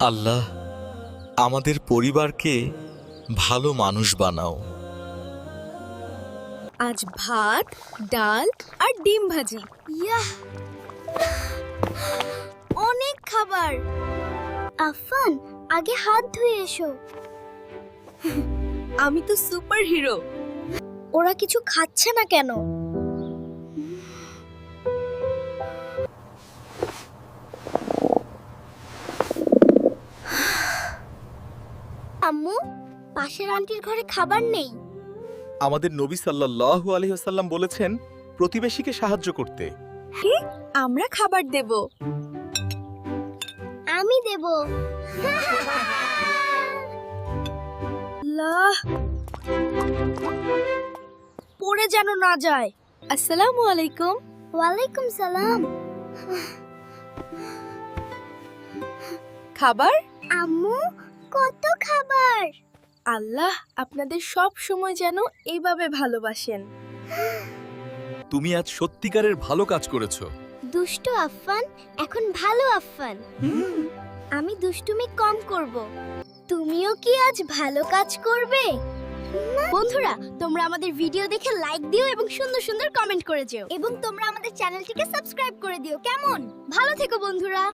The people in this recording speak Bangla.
আল্লাহ, আমাদের পরিবারকে ভালো মানুষ বানাও। আজ ভাত, ডাল আর ডিম ভাজি। ইয়াহ, অনেক খাবার। আফফান, আগে হাত ধুয়ে এসো। আমি তো সুপার হিরো। ওরা কিছু খাচ্ছে না কেন? আম্মু, পাশের আন্টির ঘরে খাবার নেই। আমাদের নবী সাল্লাল্লাহু আলাইহি ওয়াসাল্লাম বলেছেন প্রতিবেশীকে সাহায্য করতে। আমরা খাবার দেব। আমি দেব। আল্লাহ, পড়ে যেন না যায়। আসসালামু আলাইকুম। ওয়ালাইকুম সালাম। খাবার? আম্মু, কত খাবার! আল্লাহ আপনাদের সব সময় যেন এইভাবে ভালোবাসেন। তুমি আজ সত্যিকারের ভালো কাজ করেছো। দুষ্ট আফফান এখন ভালো আফফান। আমি দুষ্টুমি কম করব। তুমিও কি আজ ভালো কাজ করবে? বন্ধুরা, তোমরা আমাদের ভিডিও দেখে লাইক দিও এবং সুন্দর সুন্দর কমেন্ট করে যেও, এবং তোমরা আমাদের চ্যানেলটিকে সাবস্ক্রাইব করে দিও। কেমন? ভালো থেকো বন্ধুরা।